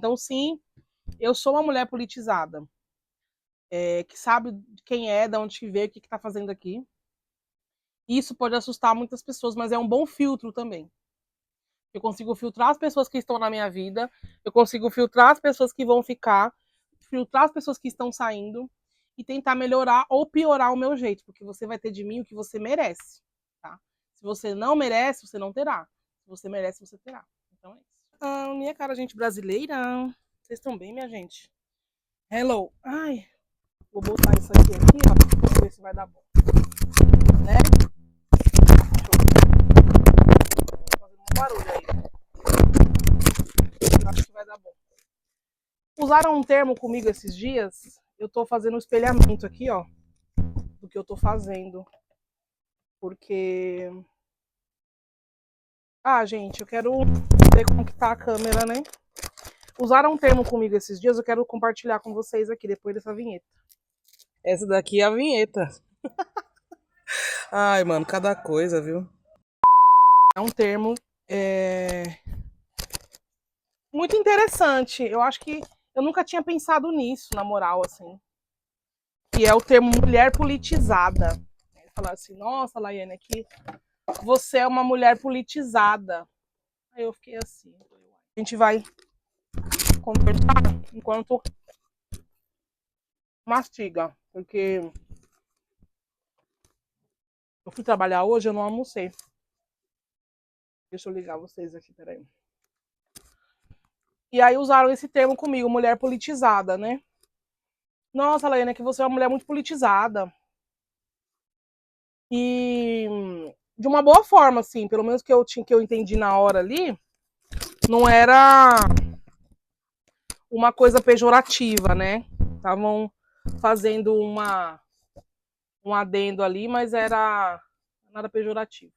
Então, sim, eu sou uma mulher politizada, que sabe quem é, de onde veio, o que está fazendo aqui. Isso pode assustar muitas pessoas, mas é um bom filtro também. Eu consigo filtrar as pessoas que estão na minha vida, eu consigo filtrar as pessoas que vão ficar, filtrar as pessoas que estão saindo e tentar melhorar ou piorar o meu jeito, porque você vai ter de mim o que você merece, tá? Se você não merece, você não terá. Se você merece, você terá. Então é isso. Minha cara, gente brasileira. Vocês estão bem, minha gente? Hello. Ai, vou botar isso aqui, ó. Vamos ver se vai dar bom. Né? Deixa eu fazer um barulho aí. Acho que vai dar bom. Usaram um termo comigo esses dias. Eu tô fazendo um espelhamento aqui, ó, do que eu tô fazendo. Porque. Gente, eu quero ver como que tá a câmera, né? Usaram um termo comigo esses dias, eu quero compartilhar com vocês aqui depois dessa vinheta. Essa daqui é a vinheta. Ai, mano, cada coisa, viu? É um termo muito interessante. Eu acho que eu nunca tinha pensado nisso, na moral, assim. Que é o termo mulher politizada. Falar assim, nossa, Laiane, aqui você é uma mulher politizada. Aí eu fiquei assim. A gente vai conversar enquanto mastiga, porque eu fui trabalhar hoje, eu não almocei. Deixa eu ligar vocês aqui, peraí. E aí usaram esse termo comigo, mulher politizada, né? Nossa, Laiane, que você é uma mulher muito politizada. E de uma boa forma, assim, pelo menos que eu entendi na hora ali, não era uma coisa pejorativa, né? Estavam fazendo um adendo ali, mas era nada pejorativo.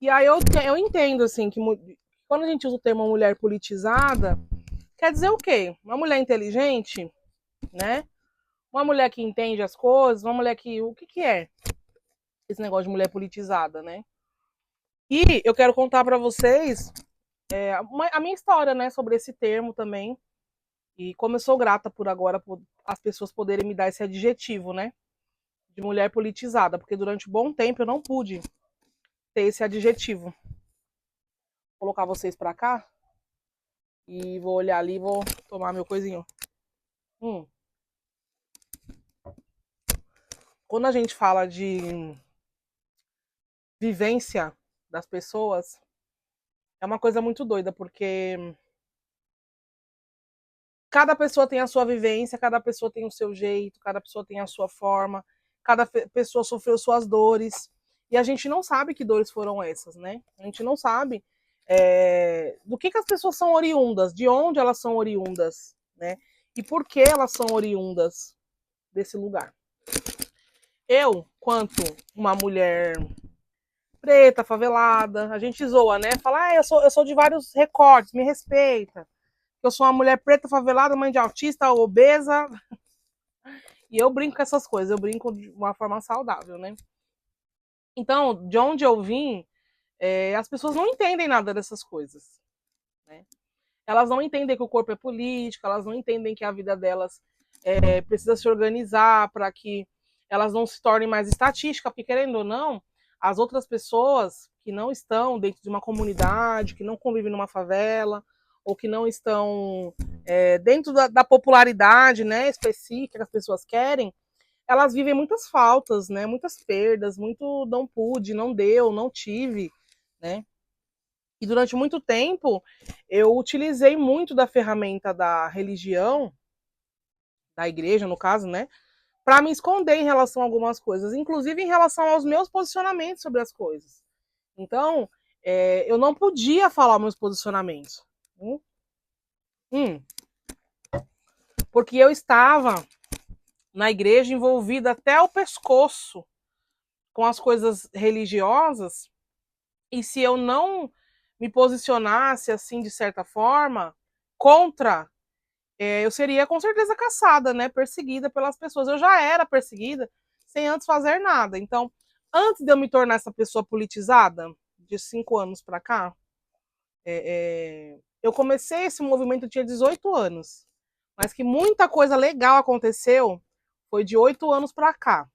E aí eu entendo, assim, que quando a gente usa o termo mulher politizada, quer dizer o quê? Uma mulher inteligente, né? Uma mulher que entende as coisas, uma mulher que. O que, que é esse negócio de mulher politizada, né? E eu quero contar para vocês a minha história, né, sobre esse termo também. E como eu sou grata por agora por as pessoas poderem me dar esse adjetivo, né? De mulher politizada, porque durante um bom tempo eu não pude ter esse adjetivo. Vou colocar vocês para cá e vou olhar ali e vou tomar meu coisinho. Quando a gente fala de vivência das pessoas, é uma coisa muito doida, porque cada pessoa tem a sua vivência, cada pessoa tem o seu jeito, cada pessoa tem a sua forma, cada pessoa sofreu suas dores. E a gente não sabe que dores foram essas, né? A gente não sabe do que as pessoas são oriundas, de onde elas são oriundas, né? E por que elas são oriundas desse lugar. Eu, quanto uma mulher preta, favelada, a gente zoa, né? Fala, eu sou de vários recortes, me respeita. Eu sou uma mulher preta, favelada, mãe de autista, obesa. E eu brinco com essas coisas, eu brinco de uma forma saudável, né? Então, de onde eu vim, as pessoas não entendem nada dessas coisas, né? Elas não entendem que o corpo é político, elas não entendem que a vida delas precisa se organizar para que elas não se tornem mais estatística, porque querendo ou não, as outras pessoas que não estão dentro de uma comunidade, que não convivem numa favela, ou que não estão dentro da popularidade, né, específica que as pessoas querem, elas vivem muitas faltas, né, muitas perdas, muito não pude, não deu, não tive, né? E durante muito tempo eu utilizei muito da ferramenta da religião, da igreja, no caso, né, para me esconder em relação a algumas coisas, inclusive em relação aos meus posicionamentos sobre as coisas. Então, eu não podia falar meus posicionamentos. Hum, porque eu estava na igreja envolvida até o pescoço com as coisas religiosas, e se eu não me posicionasse assim de certa forma contra, eu seria com certeza caçada, né, perseguida pelas pessoas. Eu já era perseguida sem antes fazer nada. Então, antes de eu me tornar essa pessoa politizada de 5 anos para cá, eu comecei esse movimento, eu tinha 18 anos. Mas que muita coisa legal aconteceu foi de 8 anos para cá.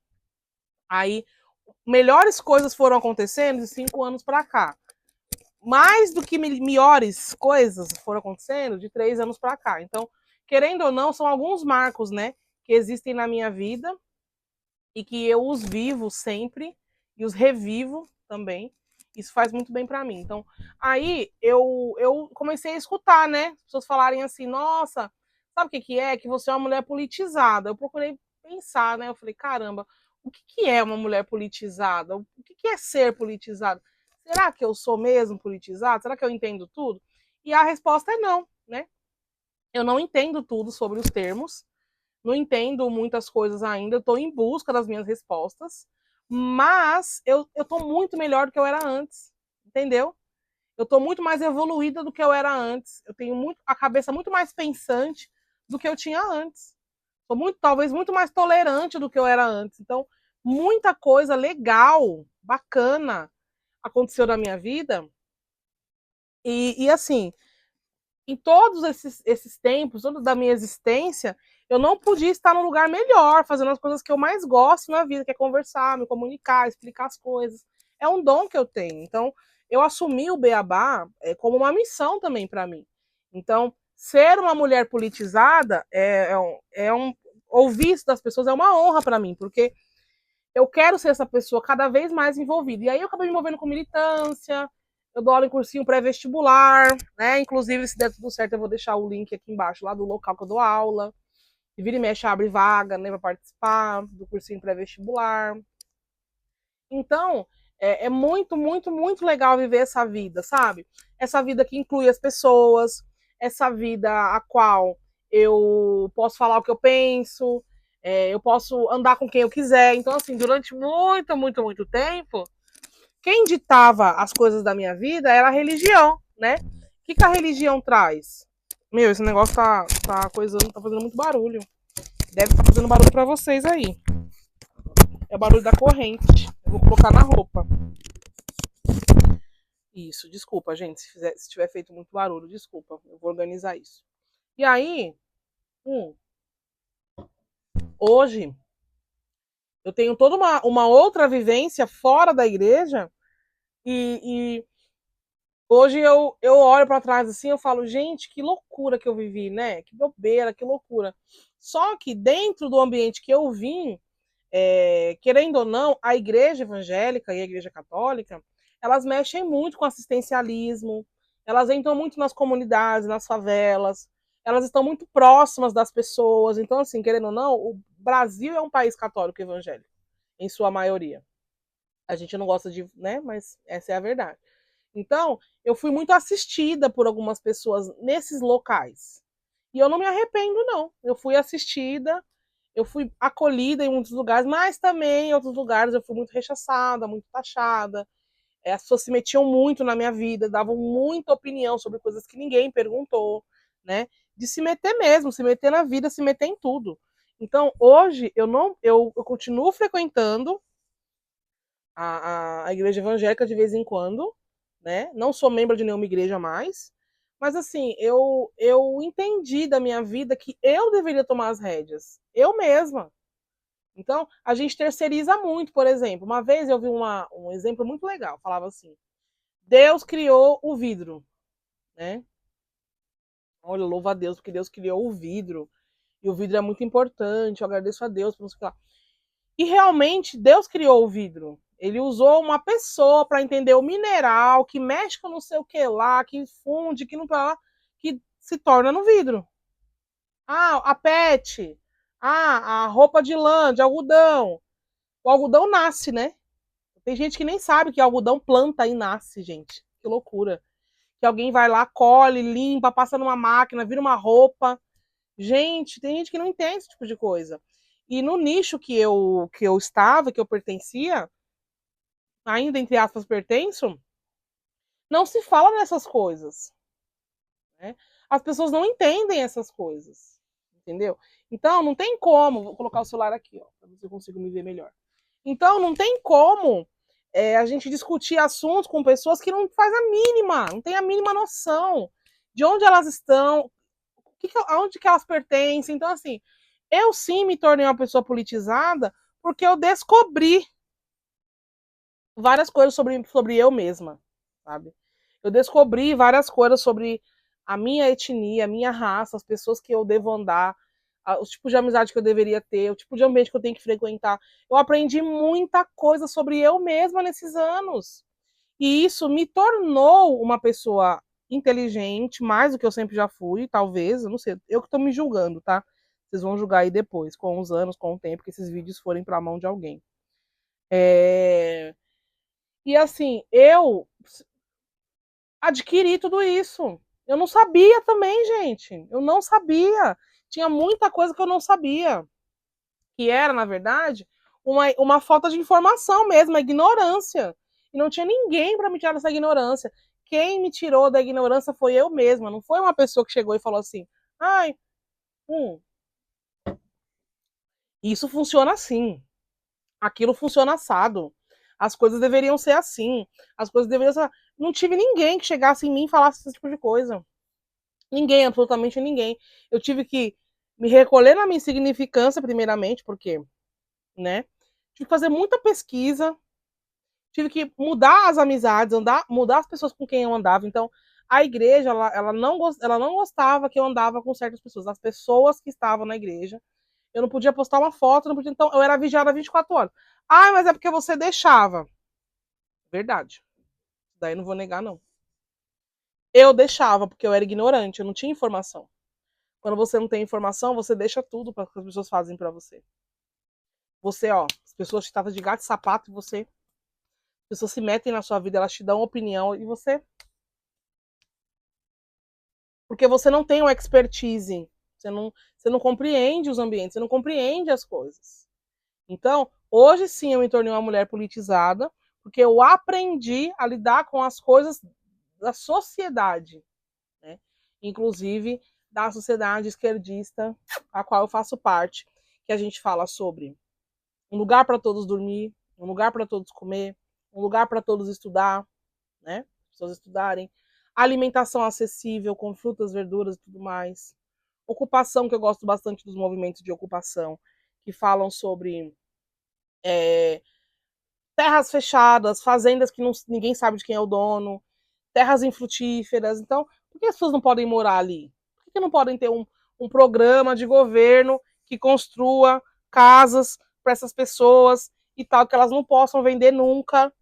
Aí, melhores coisas foram acontecendo de 5 anos para cá. Mais do que melhores coisas foram acontecendo de 3 anos para cá. Então, querendo ou não, são alguns marcos, né, que existem na minha vida e que eu os vivo sempre e os revivo também. Isso faz muito bem para mim. Então, aí eu comecei a escutar, né, as pessoas falarem assim: nossa, sabe o que que é? Que você é uma mulher politizada. Eu procurei pensar, né? Eu falei: caramba, o que que é uma mulher politizada? O que que é ser politizada? Será que eu sou mesmo politizada? Será que eu entendo tudo? E a resposta é não, né? Eu não entendo tudo sobre os termos, não entendo muitas coisas ainda, eu estou em busca das minhas respostas, mas eu estou muito melhor do que eu era antes, entendeu? Eu estou muito mais evoluída do que eu era antes, eu tenho muito, a cabeça muito mais pensante do que eu tinha antes. Sou muito, talvez muito mais tolerante do que eu era antes. Então, muita coisa legal, bacana aconteceu na minha vida. E assim, em todos esses tempos, toda da minha existência, eu não podia estar num lugar melhor, fazendo as coisas que eu mais gosto na vida, que é conversar, me comunicar, explicar as coisas. É um dom que eu tenho. Então, eu assumi o Beabá como uma missão também para mim. Então, ser uma mulher politizada ouvir isso das pessoas é uma honra para mim, porque eu quero ser essa pessoa cada vez mais envolvida. E aí eu acabei me envolvendo com militância, eu dou aula em cursinho pré-vestibular, né? Inclusive, se der tudo certo, eu vou deixar o link aqui embaixo, lá do local que eu dou aula. E vira e mexe, abre vaga, né, para participar do cursinho pré-vestibular. Então, é muito, muito, muito legal viver essa vida, sabe? Essa vida que inclui as pessoas, essa vida a qual eu posso falar o que eu penso, eu posso andar com quem eu quiser. Então, assim, durante muito, muito, muito tempo, quem ditava as coisas da minha vida era a religião, né? O que a religião traz? Meu, esse negócio tá coisando, tá fazendo muito barulho. Deve estar fazendo barulho para vocês aí. É o barulho da corrente. Eu vou colocar na roupa. Isso, desculpa, gente, se tiver feito muito barulho, desculpa. Eu vou organizar isso. E aí, hoje, eu tenho toda uma outra vivência fora da igreja e hoje eu olho para trás assim, eu falo, gente, que loucura que eu vivi, né? Que bobeira, que loucura. Só que dentro do ambiente que eu vim, querendo ou não, a igreja evangélica e a igreja católica, elas mexem muito com assistencialismo, elas entram muito nas comunidades, nas favelas, elas estão muito próximas das pessoas. Então, assim, querendo ou não, o Brasil é um país católico e evangélico, em sua maioria. A gente não gosta de, né, mas essa é a verdade. Então, eu fui muito assistida por algumas pessoas nesses locais. E eu não me arrependo, não. Eu fui assistida, eu fui acolhida em muitos lugares, mas também em outros lugares eu fui muito rechaçada, muito taxada. As pessoas se metiam muito na minha vida, davam muita opinião sobre coisas que ninguém perguntou, né? De se meter mesmo, se meter na vida, se meter em tudo. Então, hoje eu continuo frequentando a igreja evangélica de vez em quando, né? Não sou membro de nenhuma igreja mais, mas assim, eu entendi da minha vida que eu deveria tomar as rédeas, eu mesma. Então, a gente terceiriza muito, por exemplo. Uma vez eu vi um exemplo muito legal, falava assim: Deus criou o vidro, né? Olha, louva a Deus, porque Deus criou o vidro. E o vidro é muito importante, eu agradeço a Deus por não sei o que lá. E realmente Deus criou o vidro. Ele usou uma pessoa para entender o mineral, que mexe com não sei o que lá, que funde, que não lá, que se torna no vidro. Ah, a PET. Ah, a roupa de lã, de algodão. O algodão nasce, né? Tem gente que nem sabe que algodão planta e nasce, gente. Que loucura. Que alguém vai lá, colhe, limpa, passa numa máquina, vira uma roupa. Gente, tem gente que não entende esse tipo de coisa. E no nicho que eu estava, que eu pertencia, ainda entre aspas pertenço, não se fala nessas coisas. Né? As pessoas não entendem essas coisas. Entendeu? Então, não tem como. Vou colocar o celular aqui, ó, para ver se eu consigo me ver melhor. Então, não tem como a gente discutir assuntos com pessoas que não faz a mínima, não tem a mínima noção. de onde elas estão, aonde que elas pertencem. Então, assim, eu sim me tornei uma pessoa politizada porque eu descobri várias coisas sobre eu mesma, sabe? Eu descobri várias coisas sobre a minha etnia, a minha raça, as pessoas que eu devo andar, os tipos de amizade que eu deveria ter, o tipo de ambiente que eu tenho que frequentar. Eu aprendi muita coisa sobre eu mesma nesses anos. E isso me tornou uma pessoa inteligente, mais do que eu sempre já fui, talvez, eu não sei, eu que estou me julgando, tá? Vocês vão julgar aí depois, com os anos, com o tempo que esses vídeos forem para a mão de alguém. E assim, eu adquiri tudo isso. Eu não sabia também, gente. Eu não sabia. Tinha muita coisa que eu não sabia. Que era, na verdade, uma falta de informação mesmo, uma ignorância. E não tinha ninguém para me tirar dessa ignorância. Quem me tirou da ignorância foi eu mesma. Não foi uma pessoa que chegou e falou assim: ai, isso funciona assim. Aquilo funciona assado. As coisas deveriam ser assim. As coisas deveriam ser. Não tive ninguém que chegasse em mim e falasse esse tipo de coisa. Ninguém, absolutamente ninguém. Eu tive que me recolher na minha insignificância, primeiramente, porque, né? Tive que fazer muita pesquisa, tive que mudar as amizades, mudar as pessoas com quem eu andava. Então, a igreja, ela não gostava que eu andava com certas pessoas. As pessoas que estavam na igreja, eu não podia postar uma foto, não podia, então eu era vigiada 24 horas. Ah, mas é porque você deixava. Verdade. Daí não vou negar, não. Eu deixava, porque eu era ignorante, eu não tinha informação. Quando você não tem informação, você deixa tudo para que as pessoas fazem para você. Você, ó, as pessoas te tratam de gato e sapato e você. As pessoas se metem na sua vida, elas te dão opinião e você. Porque você não tem uma expertise. Você não compreende os ambientes, você não compreende as coisas. Então, hoje sim eu me tornei uma mulher politizada, porque eu aprendi a lidar com as coisas da sociedade, né? Inclusive da sociedade esquerdista, a qual eu faço parte, que a gente fala sobre um lugar para todos dormir, um lugar para todos comer, um lugar para todos estudar, né? As pessoas estudarem, alimentação acessível com frutas, verduras e tudo mais. Ocupação, que eu gosto bastante dos movimentos de ocupação, que falam sobre terras fechadas, fazendas que ninguém sabe de quem é o dono, terras infrutíferas. Então, por que as pessoas não podem morar ali? Por que não podem ter um programa de governo que construa casas para essas pessoas e tal, que elas não possam vender nunca,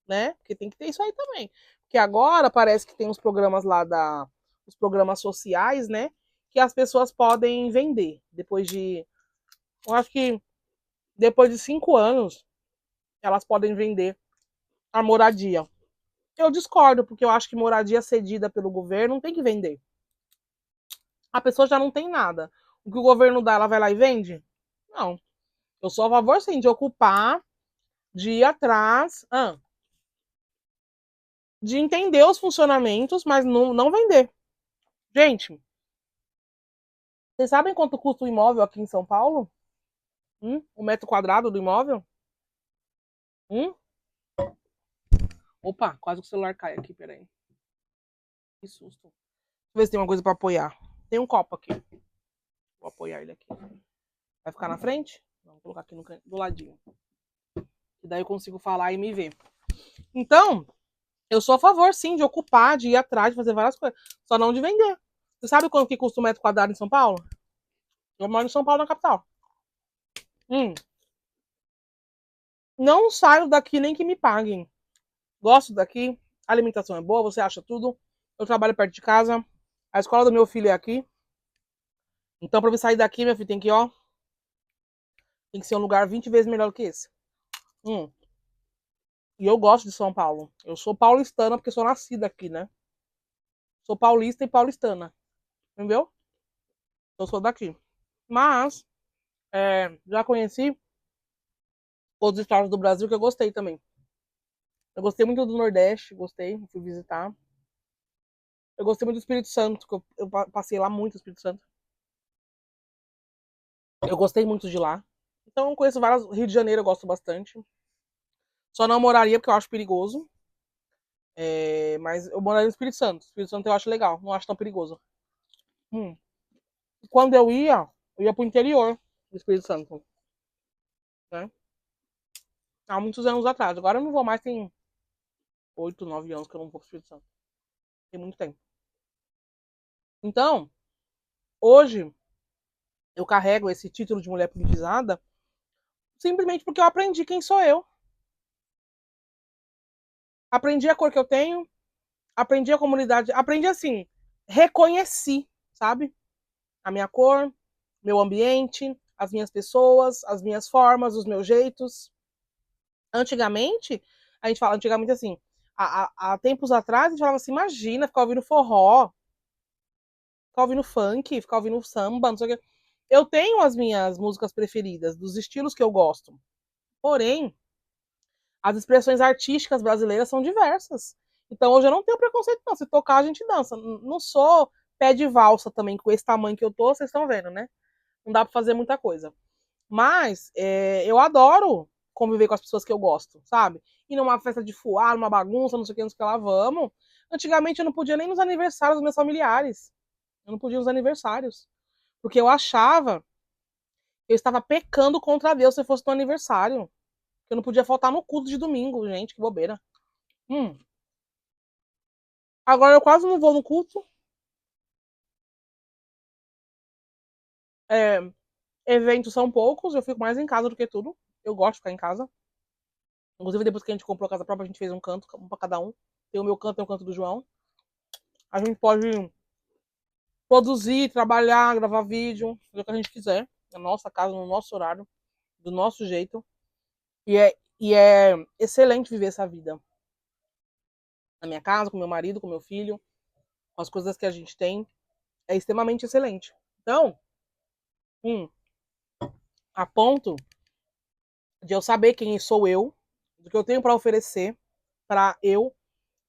né? Porque tem que ter isso aí também. Porque agora parece que tem uns programas lá os programas sociais, né? Que as pessoas podem vender depois de, eu acho que depois de 5 anos elas podem vender a moradia. Eu discordo, porque eu acho que moradia cedida pelo governo não tem que vender. A pessoa já não tem nada. O que o governo dá, ela vai lá e vende? Não. Eu sou a favor, sim, de ocupar, de ir atrás, de entender os funcionamentos, mas não vender. Gente, vocês sabem quanto custa o imóvel aqui em São Paulo? O metro quadrado do imóvel? Hum? Opa, quase que o celular cai aqui, peraí. Que susto. Deixa eu ver se tem uma coisa pra apoiar. Tem um copo aqui. Vou apoiar ele aqui. Vai ficar na frente? Vou colocar aqui do ladinho. E daí eu consigo falar e me ver. Então, eu sou a favor, sim, de ocupar, de ir atrás, de fazer várias coisas. Só não de vender. Você sabe quanto que custa um metro quadrado em São Paulo? Eu moro em São Paulo, na capital. Hum. Não saio daqui nem que me paguem. Gosto daqui. A alimentação é boa, você acha tudo. Eu trabalho perto de casa. A escola do meu filho é aqui. Então, pra eu sair daqui, meu filho, tem que, ó. Tem que ser um lugar 20 vezes melhor que esse. Hum. E eu gosto de São Paulo. Eu sou paulistana porque sou nascida aqui, né? Sou paulista e paulistana. Entendeu? Eu sou daqui. Mas, já conheci outros estados do Brasil que eu gostei também. Eu gostei muito do Nordeste, gostei, fui visitar. Eu gostei muito do Espírito Santo, que eu passei lá muito no Espírito Santo. Eu gostei muito de lá. Então, eu conheço várias. Rio de Janeiro eu gosto bastante. Só não moraria porque eu acho perigoso. Mas eu moraria no Espírito Santo. Espírito Santo eu acho legal, não acho tão perigoso. Hum. Quando eu ia pro interior do Espírito Santo, né? Há muitos anos atrás. Agora eu não vou mais, tem 8, 9 anos que eu não vou pro Espírito Santo. Tem muito tempo. Então, hoje, eu carrego esse título de mulher politizada simplesmente porque eu aprendi quem sou eu. Aprendi a cor que eu tenho, aprendi a comunidade, aprendi assim, reconheci, sabe? A minha cor, meu ambiente, as minhas pessoas, as minhas formas, os meus jeitos. Antigamente, a gente fala antigamente assim, há tempos atrás, a gente falava assim, imagina ficar ouvindo forró, ficar ouvindo funk, ficar ouvindo samba, não sei o quê. Eu tenho as minhas músicas preferidas, dos estilos que eu gosto. Porém, as expressões artísticas brasileiras são diversas. Então hoje eu não tenho preconceito, não. Se tocar, a gente dança. Não sou pé de valsa também, com esse tamanho que eu tô, vocês estão vendo, né? Não dá pra fazer muita coisa. Mas eu adoro conviver com as pessoas que eu gosto, sabe? Ir numa festa de fuar, numa bagunça, não sei o que, não sei o que lá, vamos. Antigamente eu não podia nem nos aniversários dos meus familiares. Eu não podia nos aniversários. Porque eu achava que eu estava pecando contra Deus se eu fosse no aniversário. Eu não podia faltar no culto de domingo, gente, que bobeira. Hum. Agora eu quase não vou no culto. É, eventos são poucos, eu fico mais em casa do que tudo. Eu gosto de ficar em casa. Inclusive, depois que a gente comprou a casa própria, a gente fez um canto, um pra cada um. Tem o meu canto, tem o canto do João. A gente pode produzir, trabalhar, gravar vídeo, fazer o que a gente quiser. Na nossa casa, no nosso horário, do nosso jeito. E é excelente viver essa vida. Na minha casa, com meu marido, com meu filho, com as coisas que a gente tem. É extremamente excelente. Então, a ponto de eu saber quem sou eu, do que eu tenho para oferecer para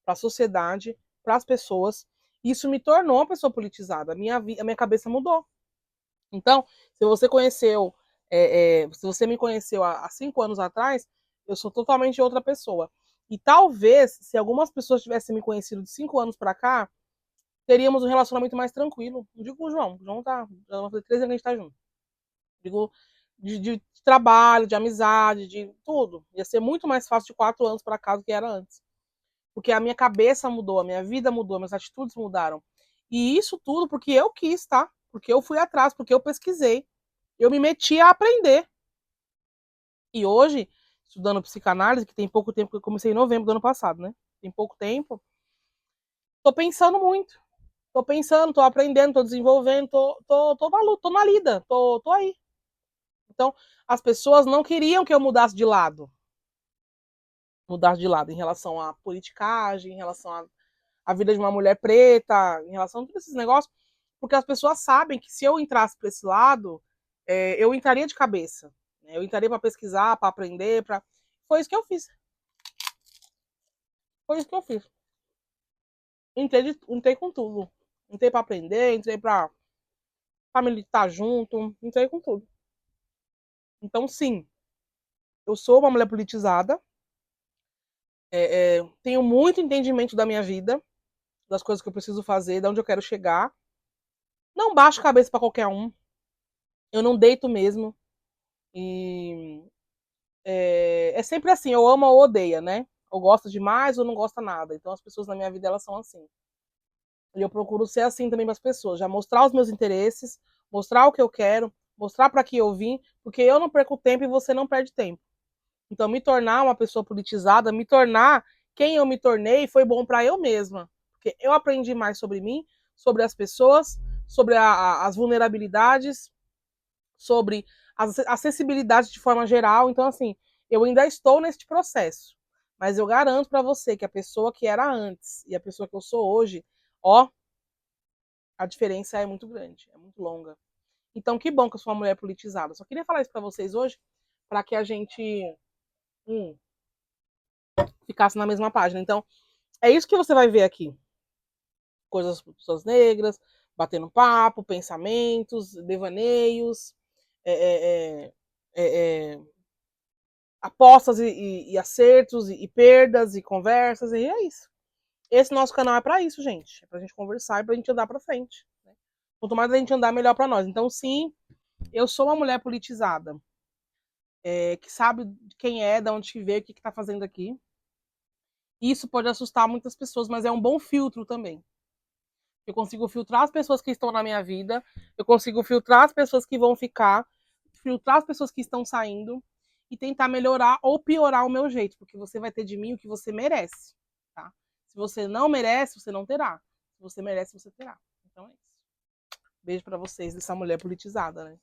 para a sociedade, para as pessoas. Isso me tornou uma pessoa politizada. A minha cabeça mudou. Então, se você conheceu, se você me conheceu há 5 anos atrás, eu sou totalmente outra pessoa. E talvez, se algumas pessoas tivessem me conhecido de 5 anos para cá, teríamos um relacionamento mais tranquilo. Não digo com o João. O João já vai fazer 3 anos que a gente tá junto. Digo, de trabalho, de amizade, de tudo. Ia ser muito mais fácil de 4 anos para cá do que era antes. Porque a minha cabeça mudou, a minha vida mudou, minhas atitudes mudaram. E isso tudo porque eu quis, tá? Porque eu fui atrás, porque eu pesquisei. Eu me meti a aprender. E hoje, estudando psicanálise, que tem pouco tempo, que eu comecei em novembro do ano passado, né? Tem pouco tempo. Tô pensando muito. Tô pensando, tô aprendendo, tô desenvolvendo, tô na luta, tô na lida, tô aí. Então, as pessoas não queriam que eu mudasse de lado. Mudasse de lado em relação à politicagem, em relação à vida de uma mulher preta, em relação a todos esses negócios, porque as pessoas sabem que se eu entrasse para esse lado, eu entraria de cabeça. Né? Eu entraria para pesquisar, para aprender, para. Foi isso que eu fiz. Foi isso que eu fiz. Entrei com tudo. Entrei para aprender, entrei para militar junto, entrei com tudo. Então, sim, eu sou uma mulher politizada, tenho muito entendimento da minha vida, das coisas que eu preciso fazer, de onde eu quero chegar. Não baixo a cabeça para qualquer um. Eu não deito mesmo. E é sempre assim, eu amo ou odeia, né? Ou gosta demais ou não gosta nada. Então as pessoas na minha vida, elas são assim. E eu procuro ser assim também para as pessoas. Já mostrar os meus interesses, mostrar o que eu quero, mostrar para que eu vim, porque eu não perco tempo e você não perde tempo. Então me tornar uma pessoa politizada, me tornar quem eu me tornei foi bom para eu mesma. Porque eu aprendi mais sobre mim, sobre as pessoas, sobre as vulnerabilidades, sobre as acessibilidades de forma geral. Então, assim, eu ainda estou neste processo. Mas eu garanto para você que a pessoa que era antes e a pessoa que eu sou hoje, ó, a diferença é muito grande, é muito longa. Então, que bom que eu sou uma mulher politizada. Só queria falar isso para vocês hoje, para que a gente ficasse na mesma página. Então, é isso que você vai ver aqui. Coisas para pessoas negras, batendo papo, pensamentos, devaneios, é, é, é, apostas e acertos e perdas e conversas, e é isso. esse nosso canal é pra isso, gente. É pra gente conversar e pra gente andar pra frente. Né? Quanto mais a gente andar, melhor pra nós. Então, sim, eu sou uma mulher politizada. Que sabe quem é, de onde que veio, o que tá fazendo aqui. Isso pode assustar muitas pessoas, mas é um bom filtro também. Eu consigo filtrar as pessoas que estão na minha vida, eu consigo filtrar as pessoas que vão ficar, filtrar as pessoas que estão saindo e tentar melhorar ou piorar o meu jeito, porque você vai ter de mim o que você merece, tá? Se você não merece, você não terá. Se você merece, você terá. Então é isso. Beijo pra vocês dessa mulher politizada, né?